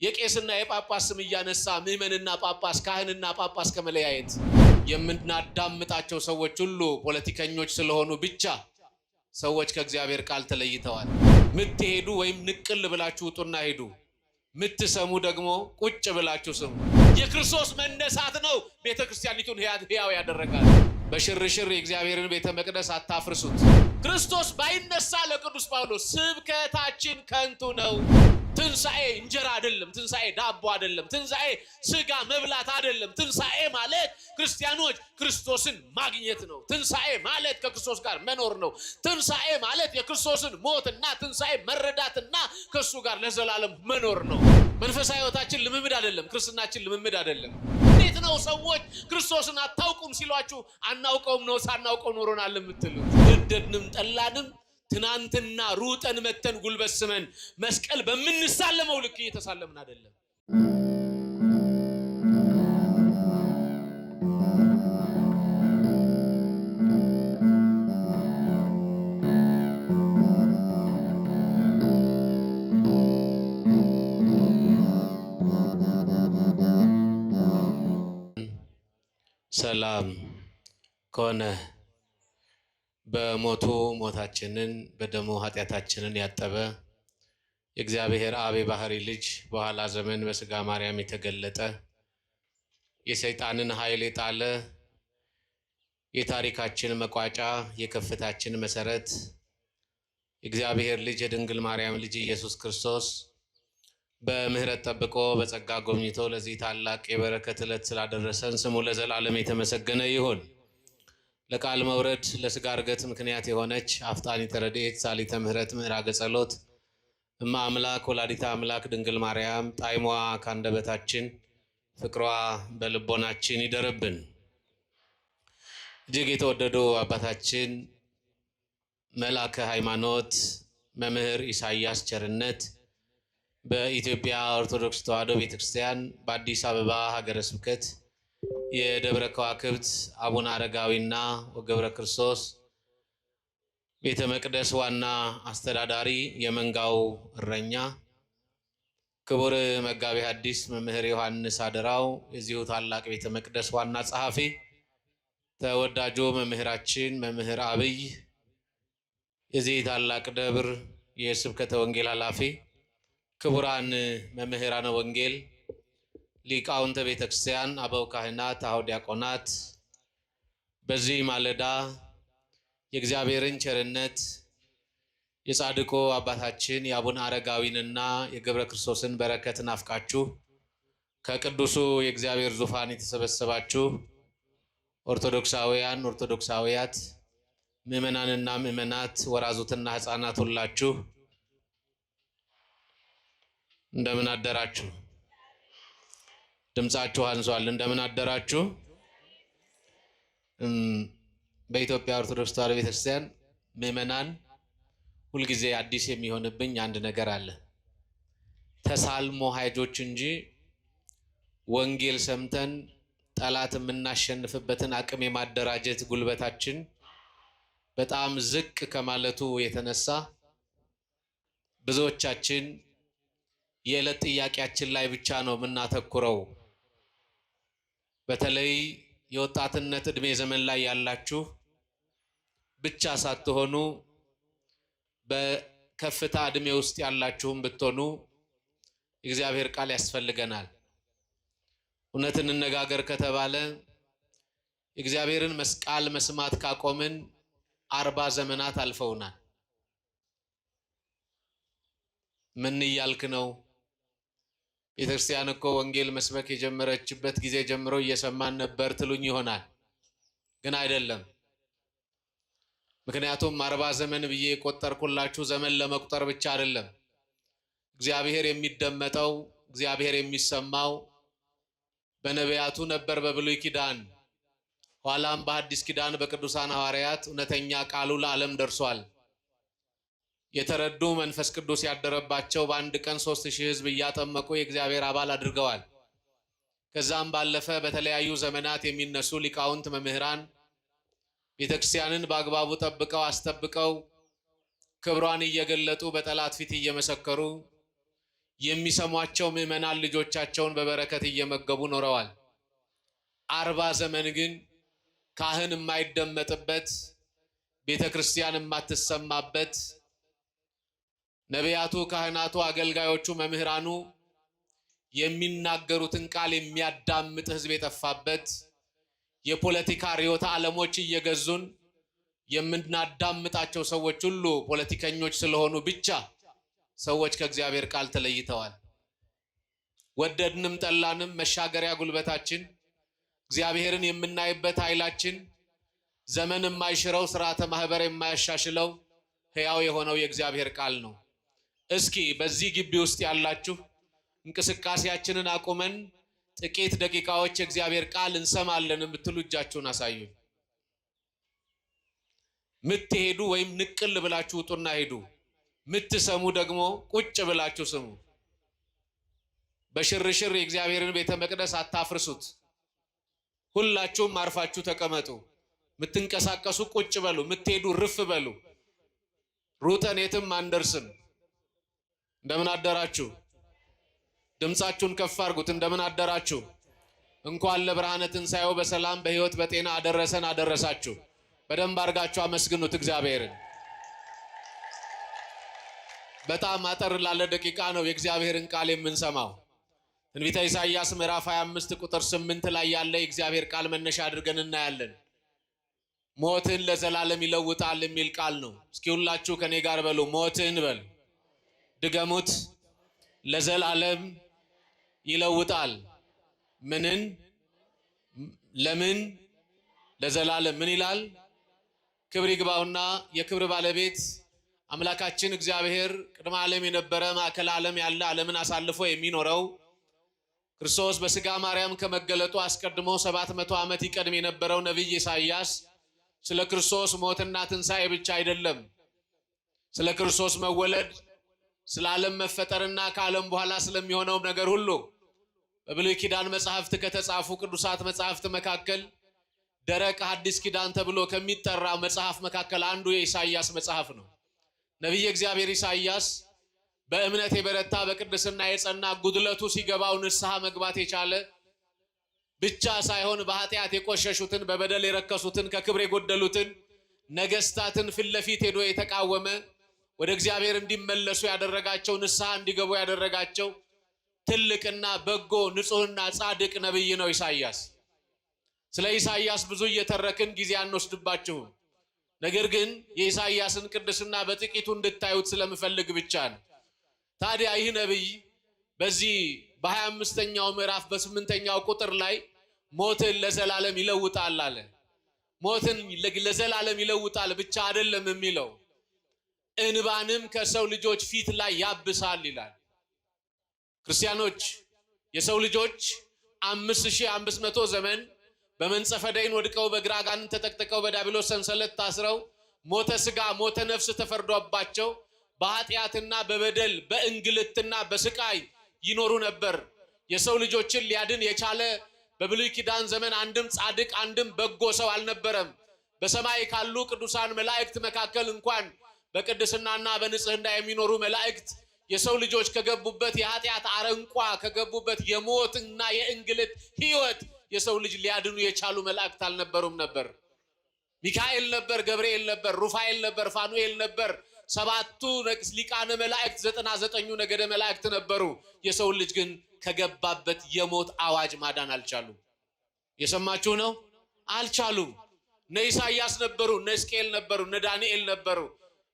የቄስና የጳጳስ ስም እያነሳ ምእመንና ጳጳስ ካህንና ጳጳስ ከመለያየት የምናዳምጣቸው ሰዎች ሁሉ ፖለቲከኞች ስለሆኑ ብቻ ሰዎች ከእግዚአብሔር ቃል ተለይተዋል። ምትሄዱ ወይም ንቅል ብላችሁ ውጡና ሄዱ፣ ምትሰሙ ደግሞ ቁጭ ብላችሁ ስሙ። የክርስቶስ መነሳት ነው ቤተክርስቲያኒቱን ሕያው ያደረጋል። በሽርሽር የእግዚአብሔርን ቤተ መቅደስ አታፍርሱት። ክርስቶስ ባይነሳ ለቅዱስ ጳውሎስ ስብከታችን ከንቱ ነው። ትንሣኤ እንጀራ አይደለም፣ ትንሣኤ ዳቦ አይደለም፣ ትንሣኤ ስጋ መብላት አይደለም። ትንሣኤ ማለት ክርስቲያኖች ክርስቶስን ማግኘት ነው። ትንሣኤ ማለት ከክርስቶስ ጋር መኖር ነው። ትንሣኤ ማለት የክርስቶስን ሞትና ትንሣኤ መረዳትና ከሱ ጋር ለዘላለም መኖር ነው። መንፈሳዊ ሕይወታችን ልምምድ አይደለም፣ ክርስትናችን ልምምድ አይደለም። እንዴት ነው ሰዎች ክርስቶስን አታውቁም ሲሏችሁ አናውቀውም ነው ሳናውቀው ኖሮናል የምትሉት? ወደድንም ጠላንም ትናንትና ሩጠን መተን ጉልበት ስመን መስቀል በምንሳለመው ልክ እየተሳለምን አይደለም። ሰላም ከሆነ በሞቱ ሞታችንን በደሙ ኃጢአታችንን ያጠበ የእግዚአብሔር አብ የባህሪ ልጅ በኋላ ዘመን በስጋ ማርያም የተገለጠ የሰይጣንን ኃይል የጣለ የታሪካችን መቋጫ የከፍታችን መሰረት የእግዚአብሔር ልጅ የድንግል ማርያም ልጅ ኢየሱስ ክርስቶስ በምህረት ጠብቆ በጸጋ ጎብኝቶ ለዚህ ታላቅ የበረከት ዕለት ስላደረሰን ስሙ ለዘላለም የተመሰገነ ይሁን። ለቃል መውረድ ለስጋ እርገት ምክንያት የሆነች አፍጣኒተ ረድኤት ሳሊተ ምህረት ምዕራገ ጸሎት እማ አምላክ ወላዲተ አምላክ ድንግል ማርያም ጣዕሟ ካንደበታችን ፍቅሯ በልቦናችን ይደርብን። እጅግ የተወደዱ አባታችን መልአከ ሃይማኖት መምህር ኢሳያስ ቸርነት በኢትዮጵያ ኦርቶዶክስ ተዋሕዶ ቤተክርስቲያን በአዲስ አበባ ሀገረ ስብከት የደብረ ከዋክብት አቡነ አረጋዊና ወገብረ ክርስቶስ ቤተ መቅደስ ዋና አስተዳዳሪ፣ የመንጋው እረኛ፣ ክቡር መጋቤ ሐዲስ መምህር ዮሐንስ አደራው የዚሁ ታላቅ ቤተ መቅደስ ዋና ጸሐፊ፣ ተወዳጁ መምህራችን መምህር አብይ የዚህ ታላቅ ደብር የስብከተ ወንጌል ኃላፊ፣ ክቡራን መምህራነ ወንጌል፣ ሊቃውንተ ቤተክርስቲያን፣ አበው ካህናት፣ አበው ዲያቆናት፣ በዚህ ማለዳ የእግዚአብሔርን ቸርነት የጻድቁ አባታችን የአቡነ አረጋዊንና የገብረ ክርስቶስን በረከት ናፍቃችሁ ከቅዱሱ የእግዚአብሔር ዙፋን የተሰበሰባችሁ ኦርቶዶክሳውያን፣ ኦርቶዶክሳውያት፣ ምዕመናንና ምዕመናት፣ ወራዙትና ሕፃናት ሁላችሁ እንደምን አደራችሁ? ድምጻችሁ አንሷል። እንደምን አደራችሁ? በኢትዮጵያ ኦርቶዶክስ ተዋሕዶ ቤተክርስቲያን ምዕመናን ሁልጊዜ አዲስ የሚሆንብኝ አንድ ነገር አለ። ተሳልሞ ሀይጆች እንጂ ወንጌል ሰምተን ጠላት የምናሸንፍበትን አቅም የማደራጀት ጉልበታችን በጣም ዝቅ ከማለቱ የተነሳ ብዙዎቻችን የዕለት ጥያቄያችን ላይ ብቻ ነው የምናተኩረው። በተለይ የወጣትነት ዕድሜ ዘመን ላይ ያላችሁ ብቻ ሳትሆኑ በከፍታ ዕድሜ ውስጥ ያላችሁም ብትሆኑ የእግዚአብሔር ቃል ያስፈልገናል። እውነት እንነጋገር ከተባለ የእግዚአብሔርን ቃል መስማት ካቆምን 40 ዘመናት አልፈውናል። ምን እያልክ ነው? ቤተክርስቲያን እኮ ወንጌል መስበክ የጀመረችበት ጊዜ ጀምሮ እየሰማን ነበር ትሉኝ ይሆናል። ግን አይደለም። ምክንያቱም 40 ዘመን ብዬ የቆጠርኩላችሁ ዘመን ለመቁጠር ብቻ አይደለም። እግዚአብሔር የሚደመጠው እግዚአብሔር የሚሰማው በነቢያቱ ነበር በብሉይ ኪዳን፣ ኋላም በሐዲስ ኪዳን በቅዱሳን ሐዋርያት እውነተኛ ቃሉ ለዓለም ደርሷል። የተረዱ መንፈስ ቅዱስ ያደረባቸው በአንድ ቀን 3000 ሕዝብ እያጠመቁ የእግዚአብሔር አባል አድርገዋል። ከዛም ባለፈ በተለያዩ ዘመናት የሚነሱ ሊቃውንት መምህራን ቤተክርስቲያንን በአግባቡ ጠብቀው አስጠብቀው ክብሯን እየገለጡ በጠላት ፊት እየመሰከሩ የሚሰሟቸው ምዕመናን ልጆቻቸውን በበረከት እየመገቡ ኖረዋል። 40 ዘመን ግን ካህን የማይደመጥበት፣ ቤተ ክርስቲያን የማትሰማበት፣ ነቢያቱ፣ ካህናቱ፣ አገልጋዮቹ፣ መምህራኑ የሚናገሩትን ቃል የሚያዳምጥ ሕዝብ የጠፋበት፣ የፖለቲካ ርዕዮተ ዓለሞች እየገዙን የምናዳምጣቸው ሰዎች ሁሉ ፖለቲከኞች ስለሆኑ ብቻ ሰዎች ከእግዚአብሔር ቃል ተለይተዋል። ወደድንም ጠላንም መሻገሪያ ጉልበታችን፣ እግዚአብሔርን የምናይበት ኃይላችን፣ ዘመን የማይሽረው ስርዓተ ማህበር የማያሻሽለው ሕያው የሆነው የእግዚአብሔር ቃል ነው። እስኪ በዚህ ግቢ ውስጥ ያላችሁ እንቅስቃሴያችንን አቁመን ጥቂት ደቂቃዎች የእግዚአብሔር ቃል እንሰማለን የምትሉ እጃችሁን አሳዩ። ምትሄዱ ወይም ንቅል ብላችሁ ውጡና ሄዱ። ምትሰሙ ደግሞ ቁጭ ብላችሁ ስሙ። በሽርሽር የእግዚአብሔርን ቤተ መቅደስ አታፍርሱት። ሁላችሁም አርፋችሁ ተቀመጡ። ምትንቀሳቀሱ ቁጭ በሉ፣ ምትሄዱ ርፍ በሉ። ሩጠን የትም አንደርስም። እንደምን አደራችሁ? ድምጻችሁን ከፍ አድርጉት። እንደምን አደራችሁ? እንኳን ለብርሃነ ትንሣኤው በሰላም በሕይወት በጤና አደረሰን አደረሳችሁ። በደንብ አድርጋችሁ አመስግኑት እግዚአብሔርን። በጣም አጠር ላለ ደቂቃ ነው የእግዚአብሔርን ቃል የምንሰማው። ትንቢተ ኢሳይያስ ምዕራፍ 25 ቁጥር 8 ላይ ያለ የእግዚአብሔር ቃል መነሻ አድርገን እናያለን። ሞትን ለዘላለም ይለውጣል የሚል ቃል ነው። እስኪ ሁላችሁ ከኔ ጋር በሉ፣ ሞትን በሉ። ድገሙት። ለዘላለም ይለውጣል። ምንን? ለምን? ለዘላለም። ምን ይላል? ክብር ይግባውና የክብር ባለቤት አምላካችን እግዚአብሔር ቅድመ ዓለም የነበረ ማዕከል ዓለም ያለ ዓለምን አሳልፎ የሚኖረው ክርስቶስ በሥጋ ማርያም ከመገለጡ አስቀድሞ 700 ዓመት ይቀድም የነበረው ነቢይ ኢሳይያስ ስለ ክርስቶስ ሞትና ትንሣኤ ብቻ አይደለም፣ ስለ ክርስቶስ መወለድ፣ ስለ ዓለም መፈጠርና ከዓለም በኋላ ስለሚሆነው ነገር ሁሉ በብሉይ ኪዳን መጻሕፍት ከተጻፉ ቅዱሳት መጻሕፍት መካከል ደረቅ ሐዲስ ኪዳን ተብሎ ከሚጠራ መጽሐፍ መካከል አንዱ የኢሳይያስ መጽሐፍ ነው። ነቢይ እግዚአብሔር ኢሳይያስ በእምነት የበረታ በቅድስና የጸና ጉድለቱ ሲገባው ንስሐ መግባት የቻለ ብቻ ሳይሆን በኃጢአት የቆሸሹትን በበደል የረከሱትን ከክብር የጎደሉትን ነገስታትን ፊት ለፊት ሄዶ የተቃወመ ወደ እግዚአብሔር እንዲመለሱ ያደረጋቸው ንስሐ እንዲገቡ ያደረጋቸው ትልቅና በጎ ንጹህና ጻድቅ ነቢይ ነው ኢሳይያስ። ስለ ኢሳይያስ ብዙ እየተረክን ጊዜ አንወስድባችሁም። ነገር ግን የኢሳይያስን ቅድስና በጥቂቱ እንድታዩት ስለምፈልግ ብቻ ነው። ታዲያ ይህ ነቢይ በዚህ በ25ኛው ምዕራፍ በ8ኛው ቁጥር ላይ ሞትን ለዘላለም ይለውጣል አለ። ሞትን ለዘላለም ይለውጣል ብቻ አይደለም የሚለው እንባንም ከሰው ልጆች ፊት ላይ ያብሳል ይላል። ክርስቲያኖች፣ የሰው ልጆች 5500 ዘመን በመንጸፈ ደይን ወድቀው በግራ አጋንንት ተጠቅጥቀው በዲያብሎስ ሰንሰለት ታስረው ሞተ ሥጋ ሞተ ነፍስ ተፈርዶባቸው በኃጢአትና በበደል በእንግልትና በስቃይ ይኖሩ ነበር። የሰው ልጆችን ሊያድን የቻለ በብሉይ ኪዳን ዘመን አንድም ጻድቅ አንድም በጎ ሰው አልነበረም። በሰማይ ካሉ ቅዱሳን መላእክት መካከል እንኳን በቅድስናና በንጽህና የሚኖሩ መላእክት የሰው ልጆች ከገቡበት የኃጢአት አረንቋ ከገቡበት የሞትና የእንግልት ሕይወት የሰው ልጅ ሊያድኑ የቻሉ መላእክት አልነበሩም ነበር። ሚካኤል ነበር፣ ገብርኤል ነበር፣ ሩፋኤል ነበር፣ ፋኑኤል ነበር። 7ቱ ሊቃነ መላእክት 99ኙ ነገደ መላእክት ነበሩ። የሰው ልጅ ግን ከገባበት የሞት አዋጅ ማዳን አልቻሉም። የሰማችሁ ነው? አልቻሉም። እነ ኢሳይያስ ነበሩ፣ እነ ሕዝቅኤል ነበሩ፣ እነ ዳንኤል ነበሩ።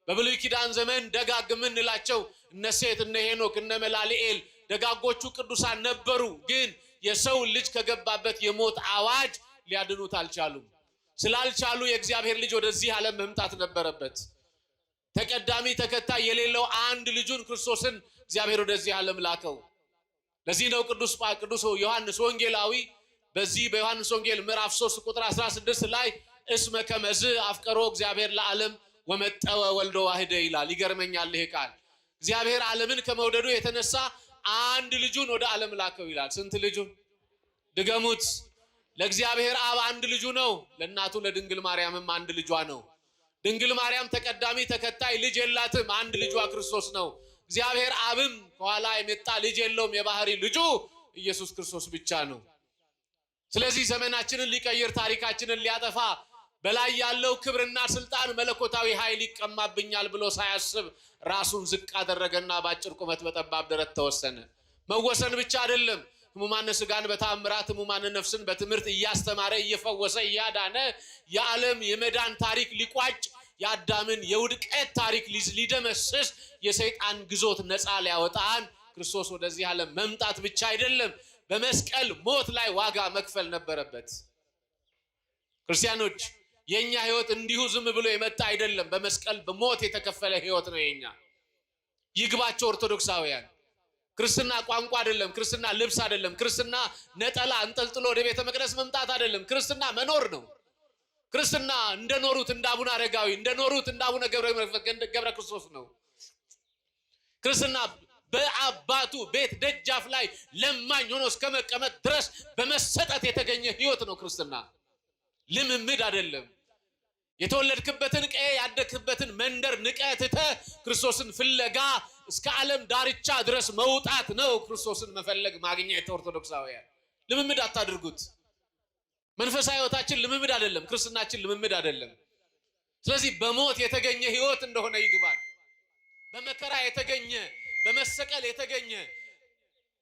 በብሉይ ኪዳን ዘመን ደጋግ የምንላቸው እነ ሴት፣ እነ ሄኖክ፣ እነ መላልኤል ደጋጎቹ ቅዱሳን ነበሩ። ግን የሰው ልጅ ከገባበት የሞት አዋጅ ሊያድኑት አልቻሉም። ስላልቻሉ የእግዚአብሔር ልጅ ወደዚህ ዓለም መምጣት ነበረበት። ተቀዳሚ ተከታይ የሌለው አንድ ልጁን ክርስቶስን እግዚአብሔር ወደዚህ ዓለም ላከው። ለዚህ ነው ቅዱስ ዮሐንስ ወንጌላዊ በዚህ በዮሐንስ ወንጌል ምዕራፍ 3 ቁጥር 16 ላይ እስመ ከመዝ አፍቀሮ እግዚአብሔር ለዓለም ወመጠወ ወልዶ ዋህደ ይላል። ይገርመኛል ይሄ ቃል። እግዚአብሔር ዓለምን ከመውደዱ የተነሳ አንድ ልጁን ወደ ዓለም ላከው ይላል። ስንት ልጁን? ድገሙት። ለእግዚአብሔር አብ አንድ ልጁ ነው። ለእናቱ ለድንግል ማርያምም አንድ ልጇ ነው። ድንግል ማርያም ተቀዳሚ ተከታይ ልጅ የላትም። አንድ ልጇ ክርስቶስ ነው። እግዚአብሔር አብም ከኋላ የመጣ ልጅ የለውም። የባህሪ ልጁ ኢየሱስ ክርስቶስ ብቻ ነው። ስለዚህ ዘመናችንን ሊቀይር ታሪካችንን ሊያጠፋ በላይ ያለው ክብርና ስልጣን መለኮታዊ ኃይል ይቀማብኛል ብሎ ሳያስብ ራሱን ዝቅ አደረገና በአጭር ቁመት በጠባብ ደረት ተወሰነ። መወሰን ብቻ አይደለም፣ ሕሙማን ሥጋን በተአምራት ሕሙማን ነፍስን በትምህርት እያስተማረ እየፈወሰ እያዳነ የዓለም የመዳን ታሪክ ሊቋጭ የአዳምን የውድቀት ታሪክ ሊደመስስ የሰይጣን ግዞት ነፃ ሊያወጣን ክርስቶስ ወደዚህ ዓለም መምጣት ብቻ አይደለም፣ በመስቀል ሞት ላይ ዋጋ መክፈል ነበረበት። ክርስቲያኖች የኛ ህይወት እንዲሁ ዝም ብሎ የመጣ አይደለም። በመስቀል በሞት የተከፈለ ህይወት ነው የኛ። ይግባቸው ኦርቶዶክሳውያን። ክርስትና ቋንቋ አይደለም፣ ክርስትና ልብስ አይደለም፣ ክርስትና ነጠላ አንጠልጥሎ ወደ ቤተ መቅደስ መምጣት አይደለም። ክርስትና መኖር ነው። ክርስትና እንደኖሩት እንደ አቡነ አረጋዊ እንደኖሩት እንደ አቡነ ገብረ ክርስቶስ ነው። ክርስትና በአባቱ ቤት ደጃፍ ላይ ለማኝ ሆኖ እስከ መቀመጥ ድረስ በመሰጠት የተገኘ ህይወት ነው ክርስትና። ልምምድ አይደለም። የተወለድክበትን ቀዬ ያደግክበትን መንደር ንቀህ ትተህ ክርስቶስን ፍለጋ እስከ ዓለም ዳርቻ ድረስ መውጣት ነው። ክርስቶስን መፈለግ ማግኘት። ኦርቶዶክሳውያን ልምምድ አታድርጉት። መንፈሳዊ ህይወታችን ልምምድ አይደለም፣ ክርስትናችን ልምምድ አይደለም። ስለዚህ በሞት የተገኘ ህይወት እንደሆነ ይግባል። በመከራ የተገኘ በመሰቀል የተገኘ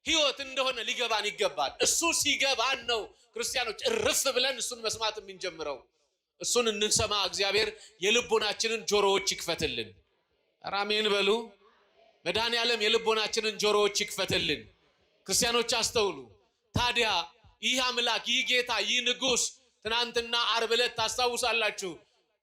ህይወት እንደሆነ ሊገባን ይገባል። እሱ ሲገባን ነው ክርስቲያኖች እርፍ ብለን እሱን መስማት የምንጀምረው። እሱን እንሰማ እግዚአብሔር የልቦናችንን ጆሮዎች ይክፈትልን። አሜን በሉ። መድኃኔዓለም የልቦናችንን ጆሮዎች ይክፈትልን። ክርስቲያኖች አስተውሉ። ታዲያ ይህ አምላክ ይህ ጌታ ይህ ንጉሥ ትናንትና ዓርብ ዕለት ታስታውሳላችሁ፣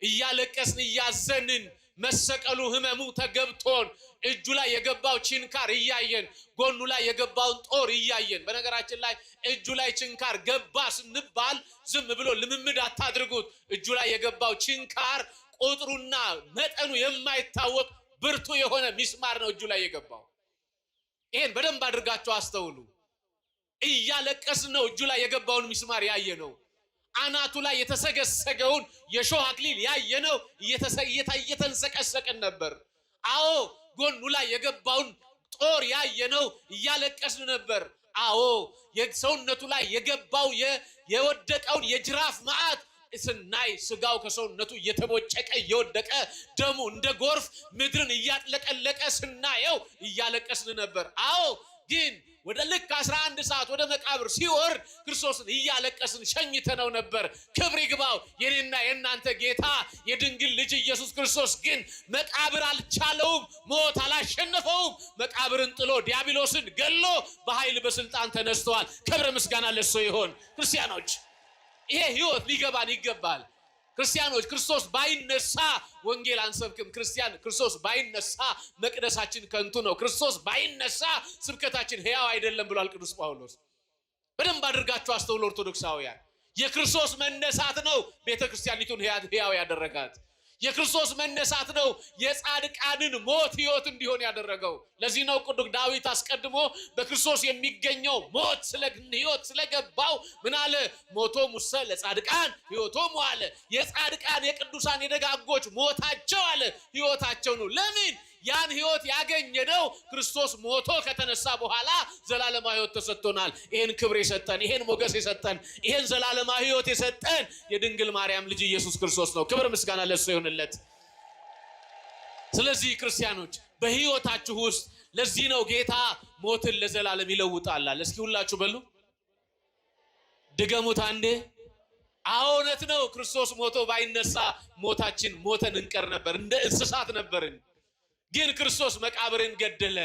እያለቀስን እያዘንን መሰቀሉ ህመሙ ተገብቶን እጁ ላይ የገባው ችንካር እያየን ጎኑ ላይ የገባውን ጦር እያየን። በነገራችን ላይ እጁ ላይ ችንካር ገባ ስንባል ዝም ብሎ ልምምድ አታድርጉት። እጁ ላይ የገባው ችንካር ቁጥሩና መጠኑ የማይታወቅ ብርቱ የሆነ ሚስማር ነው እጁ ላይ የገባው። ይሄን በደንብ አድርጋችሁ አስተውሉ። እያለቀስን ነው እጁ ላይ የገባውን ሚስማር ያየነው። አናቱ ላይ የተሰገሰገውን የሾህ አክሊል ያየነው እየተንሰቀሰቅን ነበር። አዎ ጎኑ ላይ የገባውን ጦር ያየነው እያለቀስን ነበር። አዎ የሰውነቱ ላይ የገባው የወደቀውን የጅራፍ መዓት ስናይ ስጋው ከሰውነቱ እየተቦጨቀ እየወደቀ ደሙ እንደ ጎርፍ ምድርን እያጥለቀለቀ ስናየው እያለቀስን ነበር። አዎ ግን ወደ ልክ 11 ሰዓት ወደ መቃብር ሲወርድ ክርስቶስን እያለቀስን ሸኝተነው ነበር። ክብር ይግባው የኔና የእናንተ ጌታ የድንግል ልጅ ኢየሱስ ክርስቶስ ግን መቃብር አልቻለውም፣ ሞት አላሸነፈውም። መቃብርን ጥሎ ዲያብሎስን ገሎ በኃይል በስልጣን ተነስተዋል። ክብር ምስጋና ለሱ ይሁን። ክርስቲያኖች ይሄ ህይወት ሊገባን ይገባል። ክርስቲያኖች ክርስቶስ ባይነሳ ወንጌል አንሰብክም። ክርስቶስ ባይነሳ መቅደሳችን ከንቱ ነው። ክርስቶስ ባይነሳ ስብከታችን ሕያው አይደለም ብሏል ቅዱስ ጳውሎስ። በደንብ አድርጋችሁ አስተውሉ ኦርቶዶክሳውያን። የክርስቶስ መነሳት ነው ቤተክርስቲያኒቱን ሕያው ያደረጋት። የክርስቶስ መነሳት ነው የጻድቃንን ሞት ህይወት እንዲሆን ያደረገው። ለዚህ ነው ቅዱስ ዳዊት አስቀድሞ በክርስቶስ የሚገኘው ሞት ህይወት ስለገባው ምን አለ? ሞቶሙ ለጻድቃን ህይወቶሙ አለ። የጻድቃን የቅዱሳን የደጋጎች ሞታቸው አለ ህይወታቸው ነው። ለምን? ያን ህይወት ያገኘነው ክርስቶስ ሞቶ ከተነሳ በኋላ ዘላለማዊ ህይወት ተሰጥቶናል። ይሄን ክብር የሰጠን፣ ይሄን ሞገስ የሰጠን፣ ይሄን ዘላለማዊ ህይወት የሰጠን የድንግል ማርያም ልጅ ኢየሱስ ክርስቶስ ነው። ክብር ምስጋና ለሱ ይሁንለት። ስለዚህ ክርስቲያኖች በህይወታችሁ ውስጥ ለዚህ ነው ጌታ ሞትን ለዘላለም ይለውጣል። እስኪ ሁላችሁ በሉ ድገሙት አንዴ። እውነት ነው። ክርስቶስ ሞቶ ባይነሳ ሞተን እንቀር ነበር፣ እንደ እንስሳት ነበርን። ግን ክርስቶስ መቃብርን ገደለ፣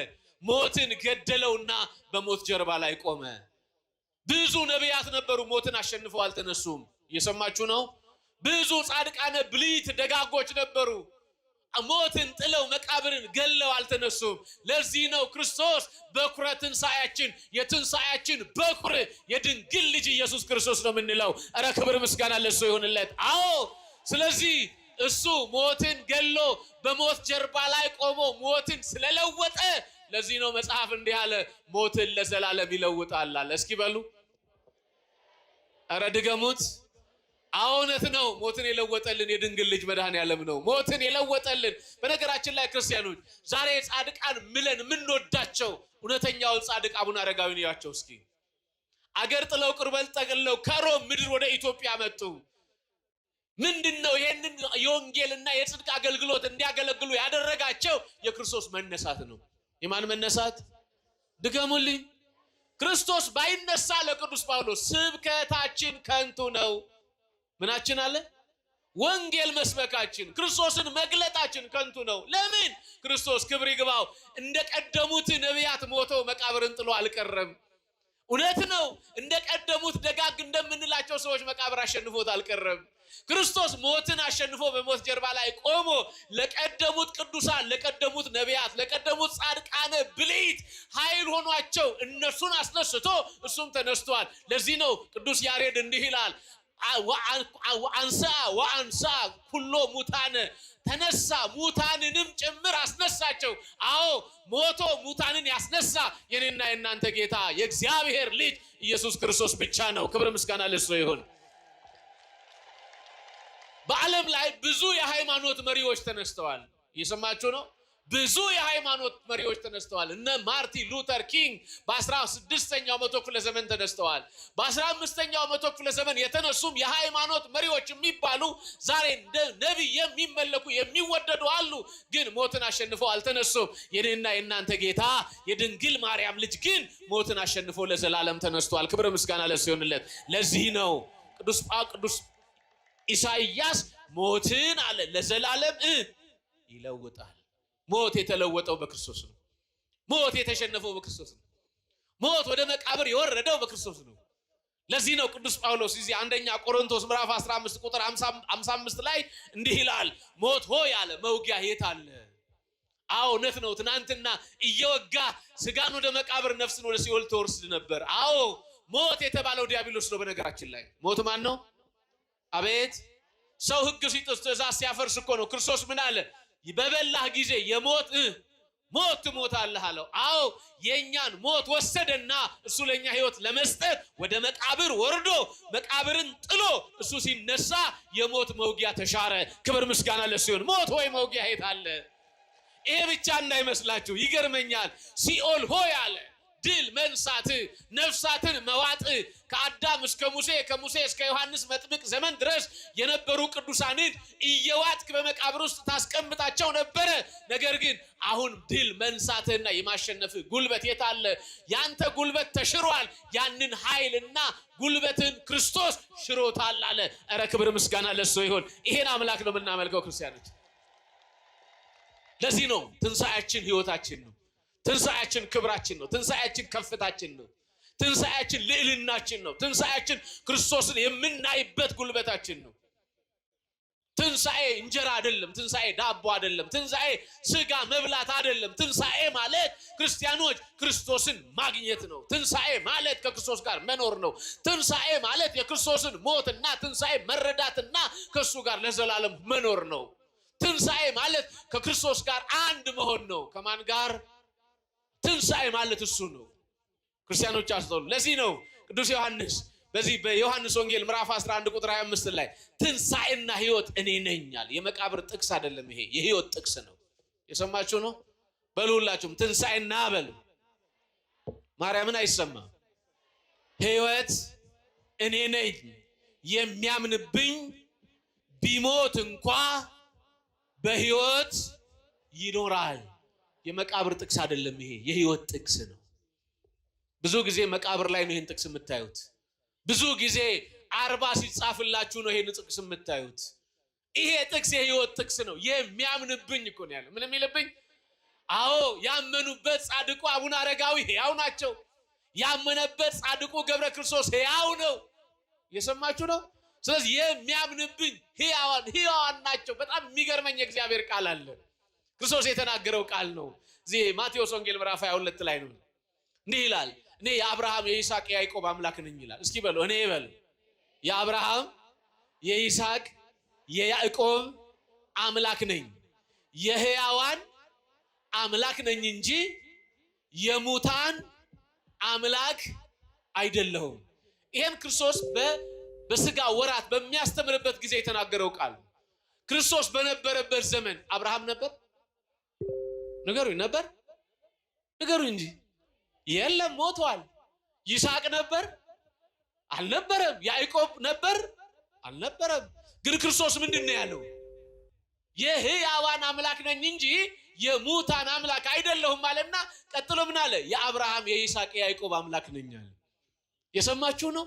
ሞትን ገደለውና በሞት ጀርባ ላይ ቆመ። ብዙ ነቢያት ነበሩ፣ ሞትን አሸንፈው አልተነሱም። እየሰማችሁ ነው? ብዙ ጻድቃነ ብልት ደጋጎች ነበሩ፣ ሞትን ጥለው መቃብርን ገለው አልተነሱም። ለዚህ ነው ክርስቶስ በኩረ ትንሣኤያችን የትንሣኤያችን በኩር የድንግል ልጅ ኢየሱስ ክርስቶስ ነው የምንለው። ኧረ ክብር ምስጋና ለሱ ይሁንለት። አዎ ስለዚህ እሱ ሞትን ገሎ በሞት ጀርባ ላይ ቆሞ ሞትን ስለለወጠ ለዚህ ነው መጽሐፍ እንዲህ አለ፣ ሞትን ለዘላለም ይለውጣል አለ። እስኪ በሉ ኧረ ድገሙት። እውነት ነው። ሞትን የለወጠልን የድንግል ልጅ መድኃኔዓለም ነው። ሞትን የለወጠልን። በነገራችን ላይ ክርስቲያኖች ዛሬ ጻድቃን ምለን የምንወዳቸው እውነተኛውን ጻድቅ አቡነ አረጋዊን ያቸው እስኪ አገር ጥለው ቅርበል ጠቅለው ከሮም ምድር ወደ ኢትዮጵያ መጡ። ምንድነው ይሄንን የወንጌልና የጽድቅ አገልግሎት እንዲያገለግሉ ያደረጋቸው? የክርስቶስ መነሳት ነው። የማን መነሳት? ድገሙልኝ። ክርስቶስ ባይነሳ ለቅዱስ ጳውሎስ ስብከታችን ከንቱ ነው። ምናችን አለ? ወንጌል መስበካችን፣ ክርስቶስን መግለጣችን ከንቱ ነው። ለምን? ክርስቶስ ክብር ይግባው እንደቀደሙት ነቢያት ሞቶ መቃብርን ጥሎ አልቀረም። እውነት ነው። እንደቀደሙት ደጋግ እንደምንላቸው ሰዎች መቃብር አሸንፎት አልቀረም። ክርስቶስ ሞትን አሸንፎ በሞት ጀርባ ላይ ቆሞ ለቀደሙት ቅዱሳን፣ ለቀደሙት ነቢያት፣ ለቀደሙት ጻድቃነ ብልይት ኃይል ሆኗቸው እነሱን አስነስቶ እሱም ተነስቷል። ለዚህ ነው ቅዱስ ያሬድ እንዲህ ይላል ወአንሳ ኩሎ ሙታነ፣ ተነሳ ሙታንንም ጭምር አስነሳቸው። አዎ ሞቶ ሙታንን ያስነሳ የኔና የናንተ ጌታ የእግዚአብሔር ልጅ ኢየሱስ ክርስቶስ ብቻ ነው። ክብር ምስጋና ለእሱ ይሁን። በዓለም ላይ ብዙ የሃይማኖት መሪዎች ተነስተዋል። እየሰማችሁ ነው? ብዙ የሃይማኖት መሪዎች ተነስተዋል። እነ ማርቲን ሉተር ኪንግ በ16ኛው መቶ ክፍለ ዘመን ተነስተዋል። በ15ኛው መቶ ክፍለ ዘመን የተነሱም የሃይማኖት መሪዎች የሚባሉ ዛሬ እንደ ነብይ የሚመለኩ የሚወደዱ አሉ። ግን ሞትን አሸንፈው አልተነሱም። የኔና የናንተ ጌታ የድንግል ማርያም ልጅ ግን ሞትን አሸንፎ ለዘላለም ተነስቷል። ክብር ምስጋና ለእሱ ይሁንለት። ለዚህ ነው ቅዱስ ኢሳይያስ ሞትን አለ ለዘላለም ይለውጣል። ሞት የተለወጠው በክርስቶስ ነው። ሞት የተሸነፈው በክርስቶስ ነው። ሞት ወደ መቃብር የወረደው በክርስቶስ ነው። ለዚህ ነው ቅዱስ ጳውሎስ እዚህ አንደኛ ቆሮንቶስ ምዕራፍ 15 ቁጥር 55 ላይ እንዲህ ይላል፣ ሞት ሆይ አለ መውጊያ የት አለ? አዎ እውነት ነው። ትናንትና እየወጋ ስጋን ወደ መቃብር ነፍስን ወደ ሲኦል ተወርስድ ነበር። አዎ ሞት የተባለው ዲያብሎስ ነው። በነገራችን ላይ ሞት ማን ነው? አቤት ሰው ሕግ ሲጥስ ትእዛዝ ሲያፈርስ እኮ ነው። ክርስቶስ ምን አለ? በበላህ ጊዜ የሞት ሞት ትሞታለህ አለው። አዎ የኛን ሞት ወሰደና እሱ ለኛ ህይወት ለመስጠት ወደ መቃብር ወርዶ መቃብርን ጥሎ እሱ ሲነሳ የሞት መውጊያ ተሻረ። ክብር ምስጋና ለሱ ይሁን። ሞት ሆይ መውጊያ የት አለ? ይሄ ብቻ እንዳይመስላችሁ ይገርመኛል። ሲኦል ሆይ አለ ድል መንሳት፣ ነፍሳትን መዋጥ። ከአዳም እስከ ሙሴ፣ ከሙሴ እስከ ዮሐንስ መጥምቅ ዘመን ድረስ የነበሩ ቅዱሳንን እየዋጥክ በመቃብር ውስጥ ታስቀምጣቸው ነበረ። ነገር ግን አሁን ድል መንሳትና የማሸነፍ ጉልበት የት አለ? ያንተ ጉልበት ተሽሯል። ያንን ኃይልና ጉልበትን ክርስቶስ ሽሮታል አለ። ኧረ ክብር ምስጋና ለሱ ይሁን። ይሄን አምላክ ነው የምናመልከው ክርስቲያኖች። ለዚህ ነው ትንሣኤያችን ህይወታችን ነው። ትንሣኤያችን ክብራችን ነው። ትንሣኤያችን ከፍታችን ነው። ትንሣኤያችን ልዕልናችን ነው። ትንሣኤያችን ክርስቶስን የምናይበት ጉልበታችን ነው። ትንሣኤ እንጀራ አይደለም። ትንሣኤ ዳቦ አይደለም። ትንሣኤ ስጋ መብላት አይደለም። ትንሣኤ ማለት ክርስቲያኖች ክርስቶስን ማግኘት ነው። ትንሣኤ ማለት ከክርስቶስ ጋር መኖር ነው። ትንሣኤ ማለት የክርስቶስን ሞትና ትንሣኤ መረዳትና ከሱ ጋር ለዘላለም መኖር ነው። ትንሣኤ ማለት ከክርስቶስ ጋር አንድ መሆን ነው። ከማን ጋር? ትንሣኤ ማለት እሱ ነው። ክርስቲያኖች አስተውሉ። ለዚህ ነው ቅዱስ ዮሐንስ በዚህ በዮሐንስ ወንጌል ምዕራፍ 11 ቁጥር 25 ላይ ትንሣኤና ሕይወት እኔ ነኛል። የመቃብር ጥቅስ አይደለም፣ ይሄ የሕይወት ጥቅስ ነው። የሰማችሁ ነው? በሉላችሁም ትንሣኤና በሉ። ማርያምን አይሰማም። ሕይወት እኔ ነኝ፣ የሚያምንብኝ ቢሞት እንኳ በሕይወት ይኖራል። የመቃብር ጥቅስ አይደለም፣ ይሄ የሕይወት ጥቅስ ነው። ብዙ ጊዜ መቃብር ላይ ነው ይሄን ጥቅስ የምታዩት። ብዙ ጊዜ 40 ሲጻፍላችሁ ነው ይሄን ጥቅስ የምታዩት። ይሄ ጥቅስ የሕይወት ጥቅስ ነው። የሚያምንብኝ እኮ ነው ያለው። ምን የሚልብኝ? አዎ ያመኑበት ጻድቁ አቡነ አረጋዊ ሕያው ናቸው። ያመነበት ጻድቁ ገብረ ክርስቶስ ሕያው ነው። እየሰማችሁ ነው? ስለዚህ የሚያምንብኝ ሕያዋን ናቸው። በጣም የሚገርመኝ የእግዚአብሔር ቃል አለ። ክርስቶስ የተናገረው ቃል ነው። እዚህ ማቴዎስ ወንጌል ምዕራፍ 22 ላይ ነው። እንዲህ ይላል፣ እኔ የአብርሃም የይስሐቅ የያዕቆብ አምላክ ነኝ ይላል። እስኪ በሉ እኔ በሉ የአብርሃም የይስሐቅ የያዕቆብ አምላክ ነኝ፣ የሕያዋን አምላክ ነኝ እንጂ የሙታን አምላክ አይደለሁም። ይሄን ክርስቶስ በስጋ ወራት በሚያስተምርበት ጊዜ የተናገረው ቃል ክርስቶስ በነበረበት ዘመን አብርሃም ነበር? ንገሩኝ፣ ነበር? ንገሩኝ እንጂ። የለም፣ ሞቷል። ይስሐቅ ነበር? አልነበረም። ያዕቆብ ነበር? አልነበረም። ግን ክርስቶስ ምንድነው ያለው? የሕያዋን አምላክ ነኝ እንጂ የሙታን አምላክ አይደለሁም አለና ቀጥሎ ምን አለ? የአብርሃም የይስሐቅ የያዕቆብ አምላክ ነኝ አለ። የሰማችሁ ነው?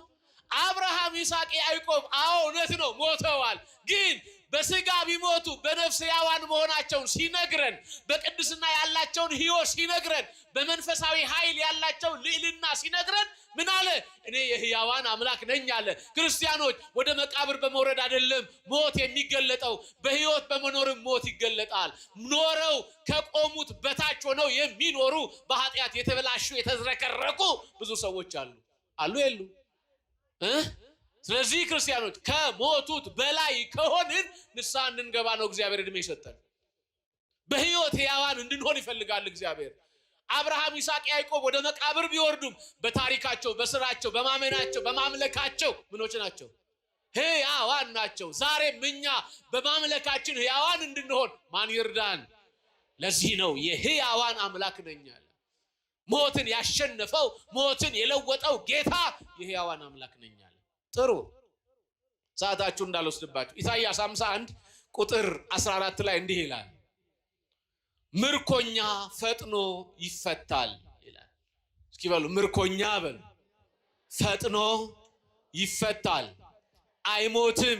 አብርሃም ይስሐቅ ያዕቆብ አዎ እውነት ነው ሞተዋል። ግን በስጋ ቢሞቱ በነፍስ ሕያዋን መሆናቸውን ሲነግረን፣ በቅድስና ያላቸውን ሕይወት ሲነግረን፣ በመንፈሳዊ ኃይል ያላቸውን ልዕልና ሲነግረን ምን አለ? እኔ የሕያዋን አምላክ ነኝ አለ። ክርስቲያኖች ወደ መቃብር በመውረድ አይደለም ሞት የሚገለጠው፣ በሕይወት በመኖርም ሞት ይገለጣል። ኖረው ከቆሙት በታች ሆነው የሚኖሩ በኃጢአት የተበላሹ የተዝረከረኩ ብዙ ሰዎች አሉ የሉ? ስለዚህ ክርስቲያኖች ከሞቱት በላይ ከሆንን ንስሐ እንድንገባ ነው እግዚአብሔር እድሜ ይሰጠን። በሕይወት ሕያዋን እንድንሆን ይፈልጋል እግዚአብሔር። አብርሃም ይስሐቅ ያዕቆብ ወደ መቃብር ቢወርዱም በታሪካቸው በስራቸው በማመናቸው በማምለካቸው ምኖች ናቸው? ሕያዋን ናቸው። ዛሬም እኛ በማምለካችን ሕያዋን እንድንሆን ማን ይርዳን? ለዚህ ነው የሕያዋን አምላክ ነኝ አለ። ሞትን ያሸነፈው ሞትን የለወጠው ጌታ የሕያዋን አምላክ ነኝ አለ። ጥሩ ሰዓታችሁ እንዳልወስድባችሁ ኢሳይያስ 51 ቁጥር 14 ላይ እንዲህ ይላል፣ ምርኮኛ ፈጥኖ ይፈታል ይላል። እስኪ በሉ ምርኮኛ በሉ። ፈጥኖ ይፈታል፣ አይሞትም፣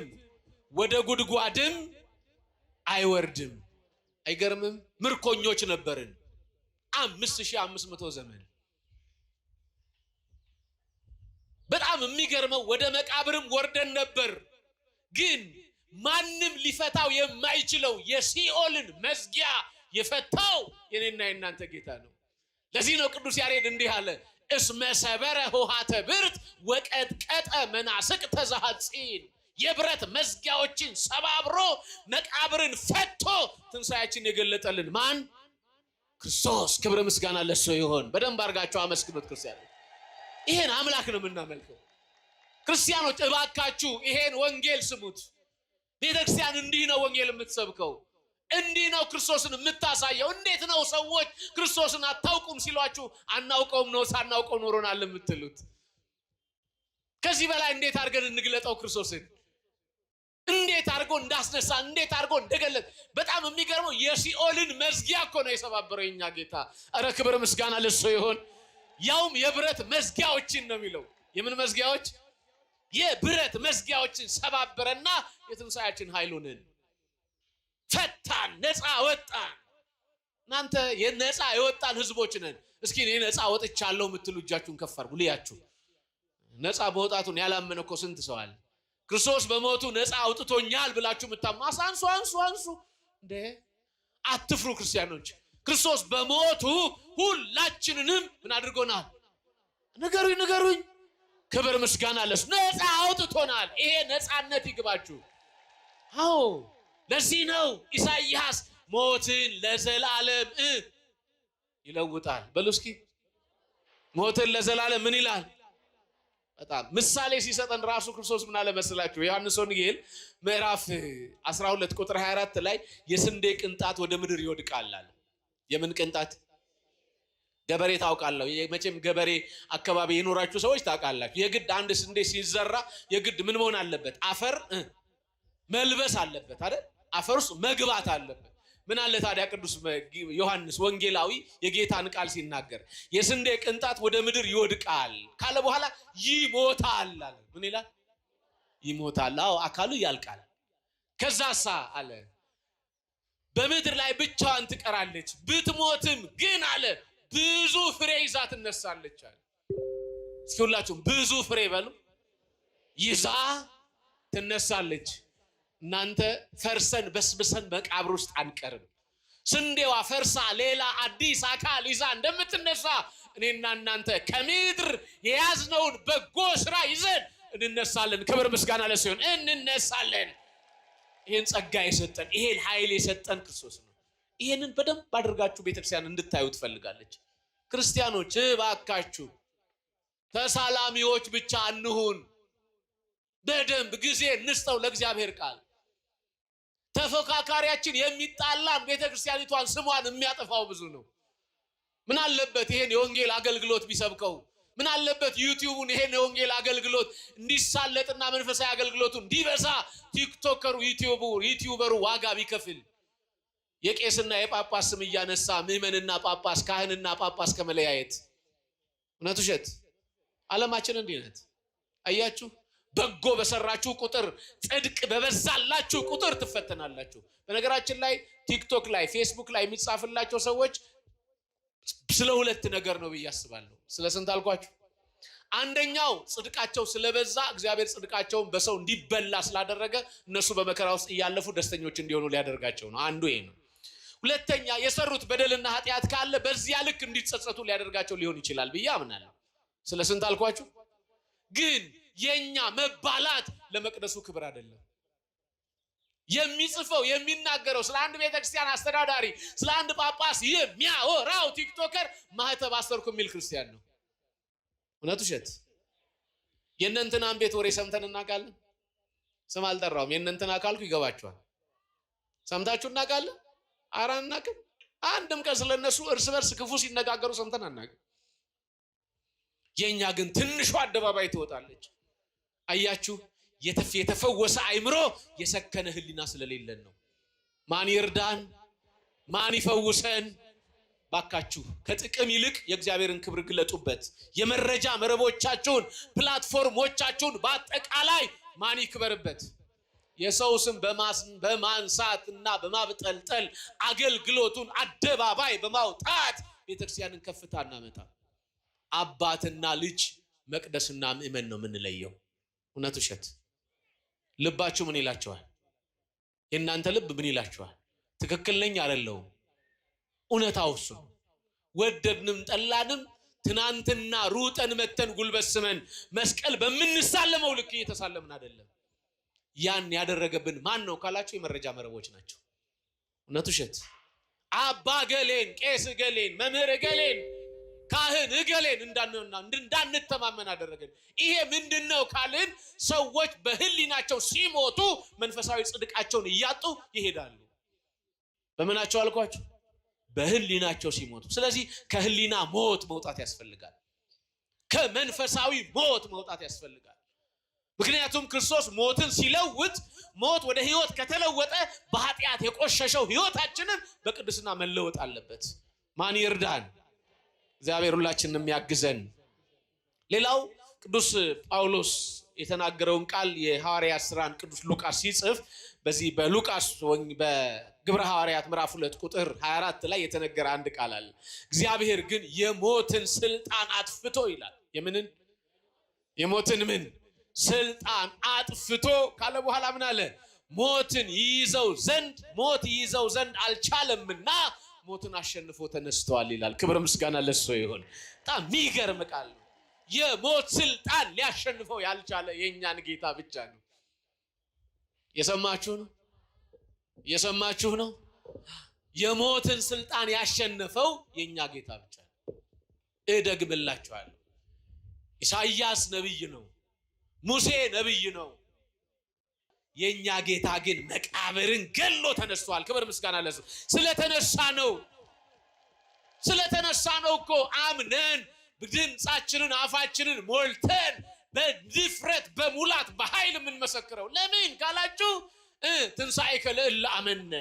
ወደ ጉድጓድም አይወርድም። አይገርምም? ምርኮኞች ነበርን 5500 ዘመን። በጣም የሚገርመው ወደ መቃብርም ወርደን ነበር፣ ግን ማንም ሊፈታው የማይችለው የሲኦልን መዝጊያ የፈታው የኔና የናንተ ጌታ ነው። ለዚህ ነው ቅዱስ ያሬድ እንዲህ አለ፣ እስመ ሰበረ ሆሃተ ብርት ወቀጥቀጠ መናስቅ ተዛሐጺን። የብረት መዝጊያዎችን ሰባብሮ መቃብርን ፈቶ ትንሣኤያችን የገለጠልን ማን? ክርስቶስ። ክብር ምስጋና ለሱ ይሁን። በደንብ አድርጋችሁ አመስግኑት ክርስቲያኖች። ይሄን አምላክ ነው የምናመልከው። ክርስቲያኖች እባካችሁ ይሄን ወንጌል ስሙት። ቤተክርስቲያን እንዲህ ነው ወንጌል የምትሰብከው፣ እንዲህ ነው ክርስቶስን የምታሳየው። እንዴት ነው ሰዎች ክርስቶስን አታውቁም ሲሏችሁ አናውቀውም ነው ሳናውቀው ኖሮናል የምትሉት? ከዚህ በላይ እንዴት አድርገን እንግለጠው ክርስቶስን? እንዴት አድርጎ እንዳስነሳ፣ እንዴት አድርጎ እንደገለጠ። በጣም የሚገርመው የሲኦልን መዝጊያ እኮ ነው የሰባበረው የኛ ጌታ። ኧረ ክብር ምስጋና ለሱ ይሁን። ያውም የብረት መዝጊያዎችን ነው የሚለው። የምን መዝጊያዎች? የብረት መዝጊያዎችን ሰባበረና የትንሣኤያችን ኃይል ሆነን ፈታን፣ ነፃ ወጣን። እናንተ የነፃ የወጣን ህዝቦች ነን። እስኪ እኔ ነፃ ወጥቻለሁ የምትሉ እጃችሁን ከፍ አድርጉ ልያችሁ። ነፃ በወጣቱን ያላመነ እኮ ስንት ሰው አለ። ክርስቶስ በሞቱ ነፃ አውጥቶኛል ብላችሁ የምታምኑ አንሱ እንዴ! አትፍሩ ክርስቲያኖች። ክርስቶስ በሞቱ ሁላችንንም ምን አድርጎናል? ንገሩኝ። ክብር ምስጋና ለሱ። ነፃ አውጥቶናል። ይሄ ነፃነት ይግባችሁ። አዎ ለዚህ ነው ኢሳይያስ ሞትን ለዘላለም ይለውጣል። በሉ እስኪ ሞትን ለዘላለም ምን ይላል? በጣም ምሳሌ ሲሰጠን ራሱ ክርስቶስ ምን አለ መስላችሁ? ዮሐንስ ወንጌል ምዕራፍ 12 ቁጥር 24 ላይ የስንዴ ቅንጣት ወደ ምድር ይወድቃል አለ። የምን ቅንጣት? ገበሬ ታውቃለሁ። መቼም ገበሬ አካባቢ የኖራችሁ ሰዎች ታውቃላችሁ። የግድ አንድ ስንዴ ሲዘራ የግድ ምን መሆን አለበት? አፈር መልበስ አለበት አይደል? አፈር ውስጥ መግባት አለበት። ምን አለ ታዲያ ቅዱስ ዮሐንስ ወንጌላዊ የጌታን ቃል ሲናገር የስንዴ ቅንጣት ወደ ምድር ይወድቃል ካለ በኋላ ይሞታል አለ። ምን ይላል? ይሞታል። አዎ አካሉ ያልቃል። ከዛሳ አለ በምድር ላይ ብቻዋን ትቀራለች፣ ብትሞትም ግን አለ ብዙ ፍሬ ይዛ ትነሳለች አለ። እስኪ ሁላችሁም ብዙ ፍሬ በሉ። ይዛ ትነሳለች። እናንተ ፈርሰን በስብሰን መቃብር ውስጥ አንቀርም። ስንዴዋ ፈርሳ ሌላ አዲስ አካል ይዛ እንደምትነሳ እኔና እናንተ ከምድር የያዝነውን በጎ ስራ ይዘን እንነሳለን። ክብር ምስጋና ለሱ ይሁን። እንነሳለን። ይሄን ጸጋ የሰጠን ይሄን ኃይል የሰጠን ክርስቶስ ነው። ይሄንን በደንብ አድርጋችሁ ቤተክርስቲያን እንድታዩ ትፈልጋለች። ክርስቲያኖች እባካችሁ ተሳላሚዎች ብቻ አንሁን። በደንብ ጊዜ እንስጠው ለእግዚአብሔር ቃል። ተፎካካሪያችን የሚጣላን ቤተክርስቲያኒቷን ስሟን የሚያጠፋው ብዙ ነው። ምን አለበት ይሄን የወንጌል አገልግሎት ቢሰብከው? ምን አለበት ዩቲዩቡን ይሄን የወንጌል አገልግሎት እንዲሳለጥና መንፈሳዊ አገልግሎቱ እንዲበዛ ቲክቶከሩ ዩቲዩበሩ ዋጋ ቢከፍል? የቄስና የጳጳስ ስም እያነሳ ምዕመንና ጳጳስ ካህንና ጳጳስ ከመለያየት እውነት ውሸት። ዓለማችን እንዲህ ናት። አያችሁ፣ በጎ በሰራችሁ ቁጥር ጽድቅ በበዛላችሁ ቁጥር ትፈተናላችሁ። በነገራችን ላይ ቲክቶክ ላይ ፌስቡክ ላይ የሚጻፍላቸው ሰዎች ስለ ሁለት ነገር ነው ብዬ አስባለሁ። ስለ ስንት አልኳችሁ? አንደኛው ጽድቃቸው ስለበዛ እግዚአብሔር ጽድቃቸውን በሰው እንዲበላ ስላደረገ እነሱ በመከራ ውስጥ እያለፉ ደስተኞች እንዲሆኑ ሊያደርጋቸው ነው። አንዱ ይሄ ነው። ሁለተኛ የሰሩት በደልና ኃጢአት ካለ በዚያ ልክ እንዲጸጸቱ ሊያደርጋቸው ሊሆን ይችላል ብዬ አምናለሁ። ስለ ስንት አልኳችሁ? ግን የኛ መባላት ለመቅደሱ ክብር አይደለም። የሚጽፈው የሚናገረው ስለ አንድ ቤተክርስቲያን አስተዳዳሪ ስለ አንድ ጳጳስ የሚያወራው ቲክቶከር ማህተብ አሰርኩ የሚል ክርስቲያን ነው። እውነት ውሸት? የእነንትናን ቤት ወሬ ሰምተን እናውቃለን? ስም አልጠራውም። የእነንትና ካልኩ ይገባችኋል። ሰምታችሁ እናውቃለን? ኧረ አናውቅም። አንድም ቀን ስለነሱ እርስ በርስ ክፉ ሲነጋገሩ ሰምተን አናውቅም። የኛ ግን ትንሿ አደባባይ ትወጣለች። አያችሁ፣ የተፈወሰ አይምሮ የሰከነ ህሊና ስለሌለን ነው። ማን ይርዳን? ማን ይፈውሰን? ባካችሁ ከጥቅም ይልቅ የእግዚአብሔርን ክብር ግለጡበት። የመረጃ መረቦቻችሁን ፕላትፎርሞቻችሁን በአጠቃላይ ማን ይክበርበት? የሰው ስም በማንሳትና በማብጠልጠል አገልግሎቱን አደባባይ በማውጣት ቤተክርስቲያንን ከፍታ እናመጣ። አባትና ልጅ መቅደስና ምእመን ነው የምንለየው። እውነት ውሸት? ልባችሁ ምን ይላችኋል? የእናንተ ልብ ምን ይላችኋል? ትክክል ነኝ አይደለሁም? እውነታው እሱ ነው። ወደድንም ጠላንም ትናንትና ሩጠን መተን ጉልበት ስመን መስቀል በምንሳለመው ልክ እየተሳለምን አይደለም። ያን ያደረገብን ማን ነው ካላችሁ የመረጃ መረቦች ናቸው። እውነት ውሸት? አባ ገሌን፣ ቄስ ገሌን፣ መምህር ገሌን፣ ካህን ገሌን እንዳንተማመን አደረገን። ይሄ ምንድነው ካልን ሰዎች በህሊናቸው ሲሞቱ መንፈሳዊ ጽድቃቸውን እያጡ ይሄዳሉ። በመናቸው አልኳችሁ? በህሊናቸው ሲሞቱ። ስለዚህ ከህሊና ሞት መውጣት ያስፈልጋል። ከመንፈሳዊ ሞት መውጣት ያስፈልጋል። ምክንያቱም ክርስቶስ ሞትን ሲለውጥ ሞት ወደ ህይወት ከተለወጠ በኃጢአት የቆሸሸው ህይወታችንን በቅድስና መለወጥ አለበት። ማን ይርዳን? እግዚአብሔር ሁላችንንም ያግዘን። ሌላው ቅዱስ ጳውሎስ የተናገረውን ቃል የሐዋርያት ሥራን ቅዱስ ሉቃስ ሲጽፍ በዚህ በሉቃስ በግብረ ሐዋርያት ምዕራፍ 2 ቁጥር 24 ላይ የተነገረ አንድ ቃል አለ። እግዚአብሔር ግን የሞትን ስልጣን አጥፍቶ ይላል። የሞትን ምን ስልጣን አጥፍቶ ካለ በኋላ ምን አለ? ሞት ይይዘው ዘንድ አልቻለምና ሞትን አሸንፎ ተነስተዋል ይላል። ክብር ምስጋና ለሱ ይሁን። በጣም የሚገርም ቃል ነው። የሞት ስልጣን ሊያሸንፈው ያልቻለ የኛን ጌታ ብቻ ነው። የሰማችሁ ነው። የሞትን ስልጣን ያሸነፈው የኛ ጌታ ብቻ ነው። እደግምላችኋለሁ። ኢሳይያስ ነብይ ነው። ሙሴ ነብይ ነው። የኛ ጌታ ግን መቃብርን ገሎ ተነስቷል። ክብር ምስጋና ለሱ። ስለተነሳ ነው እኮ አምነን ድምጻችንን አፋችንን ሞልተን በድፍረት በሙላት በኃይል የምንመሰክረው። ለምን ካላችሁ ትንሣኤከ ለእለ አመነ፣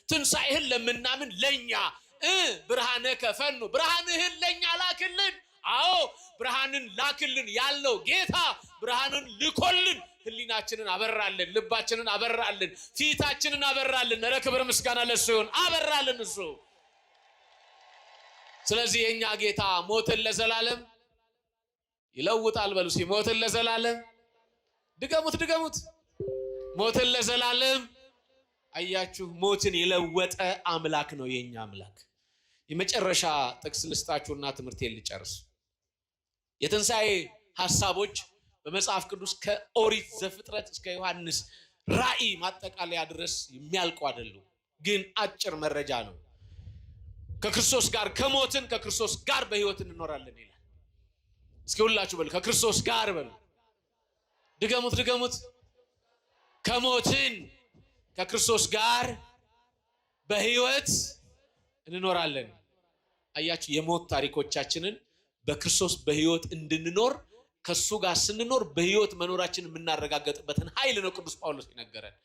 ትንሣኤህን ለምናምን ለኛ ብርሃነከ ፈኑ፣ ብርሃንህን ለኛ ላክልን። አዎ ብርሃንን ላክልን ያለው ጌታ ብርሃንን ልኮልን ህሊናችንን አበራልን፣ ልባችንን አበራልን፣ ፊታችንን አበራልን። ኧረ ክብር ምስጋና ለሱ ይሁን። አበራልን እሱ። ስለዚህ የኛ ጌታ ሞትን ለዘላለም ይለውጣል። በሉ እስኪ ሞትን ለዘላለም ድገሙት። ሞትን ለዘላለም። አያችሁ፣ ሞትን የለወጠ አምላክ ነው የኛ አምላክ። የመጨረሻ ጥቅስ ልስጣችሁና ትምህርቴን ልጨርስ። የትንሣኤ ሐሳቦች በመጽሐፍ ቅዱስ ከኦሪት ዘፍጥረት እስከ ዮሐንስ ራእይ ማጠቃለያ ድረስ የሚያልቁ አይደሉም፣ ግን አጭር መረጃ ነው። ከክርስቶስ ጋር ከሞትን ከክርስቶስ ጋር በህይወት እንኖራለን ይላል። እስኪ ሁላችሁ በሉ ከክርስቶስ ጋር በሉ። ድገሙት። ከሞትን ከክርስቶስ ጋር በሕይወት እንኖራለን። አያችሁ፣ የሞት ታሪኮቻችንን በክርስቶስ በሕይወት እንድንኖር ከሱ ጋር ስንኖር በሕይወት መኖራችንን የምናረጋግጥበትን ኃይል ነው ቅዱስ ጳውሎስ ይነገረን።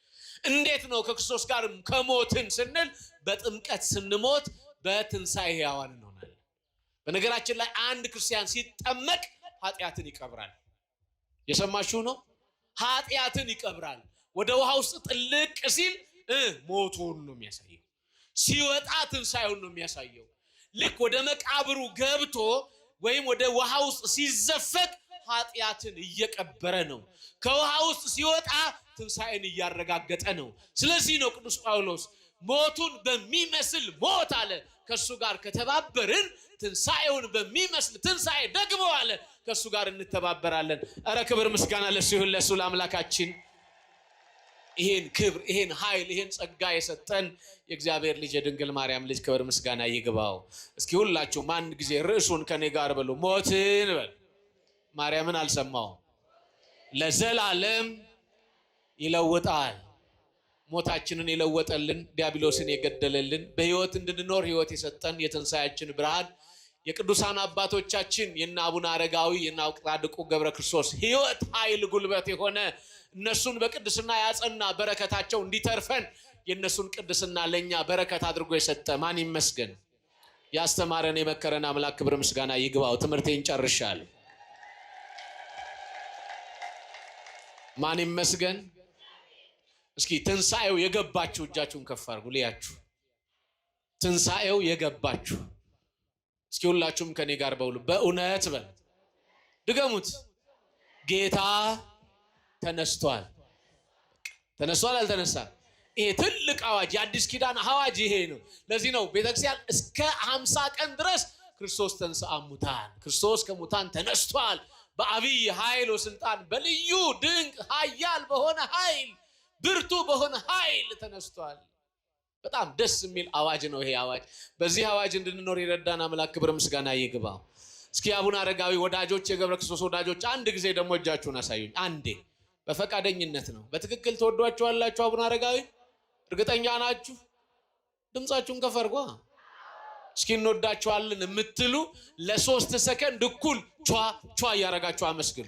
እንዴት ነው ከክርስቶስ ጋር ከሞትን ስንል? በጥምቀት ስንሞት በትንሣኤ ሕያዋን እንሆናለን። በነገራችን ላይ አንድ ክርስቲያን ሲጠመቅ ኃጢአትን ይቀብራል። የሰማችሁ ነው። ኃጢአትን ይቀብራል። ወደ ውሃ ውስጥ ጥልቅ ሲል ሞቱን ነው የሚያሳየው። ሲወጣ ትንሣኤውን ነው የሚያሳየው። ልክ ወደ መቃብሩ ገብቶ ወይም ወደ ውሃ ውስጥ ሲዘፈቅ ኃጢአትን እየቀበረ ነው። ከውሃ ውስጥ ሲወጣ ትንሣኤን እያረጋገጠ ነው። ስለዚህ ነው ቅዱስ ጳውሎስ ሞቱን በሚመስል ሞት አለ ከሱ ጋር ከተባበርን ትንሣኤውን በሚመስል ትንሣኤ ደግሞ አለ ከሱ ጋር እንተባበራለን። ኧረ ክብር ምስጋና ለሱ ይሁን፣ ለሱ ለአምላካችን። ይሄን ክብር፣ ይሄን ኃይል፣ ይሄን ጸጋ የሰጠን የእግዚአብሔር ልጅ የድንግል ማርያም ልጅ ክብር ምስጋና ይግባው። እስኪ ሁላችሁም አንድ ጊዜ ርዕሱን ከኔ ጋር በሉ። ሞትን በል። ማርያምን አልሰማውም። ለዘላለም ይለውጣል። ሞታችንን የለወጠልን፣ ዲያብሎስን የገደለልን፣ በሕይወት እንድንኖር ሕይወት የሰጠን የትንሣኤያችን ብርሃን የቅዱሳን አባቶቻችን የነ አቡነ አረጋዊ የነ ጻድቁ ገብረ ክርስቶስ ሕይወት ኃይል ጉልበት የሆነ እነሱን በቅድስና ያጸና በረከታቸው እንዲተርፈን የእነሱን ቅድስና ለእኛ በረከት አድርጎ የሰጠ ማን ይመስገን? ያስተማረን የመከረን አምላክ ክብር ምስጋና ይግባው። ትምህርቴን ጨርሻለሁ። ማን ይመስገን? እስኪ ትንሣኤው የገባችሁ እጃችሁን ከፍ አድርጉ ልያችሁ። ትንሣኤው የገባችሁ እስኪ ሁላችሁም ከኔ ጋር በውሉ በእውነት በል። ድገሙት። ጌታ ተነስቷል። ተነስቷል አልተነሳም? ይሄ ትልቅ አዋጅ፣ የአዲስ ኪዳን አዋጅ ይሄ ነው። ለዚህ ነው ቤተክርስቲያን እስከ 50 ቀን ድረስ ክርስቶስ ተንሥአ እሙታን፣ ክርስቶስ ከሙታን ተነስቷል በአብይ ኃይል ወስልጣን፣ በልዩ ድንቅ ኃያል በሆነ ኃይል፣ ብርቱ በሆነ ኃይል ተነስቷል። በጣም ደስ የሚል አዋጅ ነው ይሄ አዋጅ። በዚህ አዋጅ እንድንኖር የረዳን አምላክ ክብር ምስጋና ይግባው። እስኪ አቡነ አረጋዊ ወዳጆች፣ የገብረ ክርስቶስ ወዳጆች አንድ ጊዜ ደግሞ እጃችሁን አሳዩኝ። አንዴ በፈቃደኝነት ነው። በትክክል ተወዷቸዋላችሁ አቡነ አረጋዊ? እርግጠኛ ናችሁ? ድምጻችሁን ከፍ አድርጓ። እስኪ እንወዳችኋለን የምትሉ ለ3 ሰከንድ እኩል ቿ ቿ እያረጋችሁ አመስግኑ።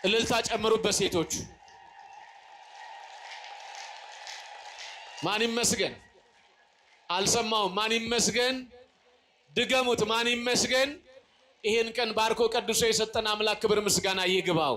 እልልታ ጨምሩበት ሴቶቹ። ማን ይመስገን? አልሰማውም። ማን ይመስገን? ድገሙት። ማን ይመስገን? ይሄን ቀን ባርኮ ቀድሶ የሰጠን አምላክ ክብር ምስጋና ይግባው።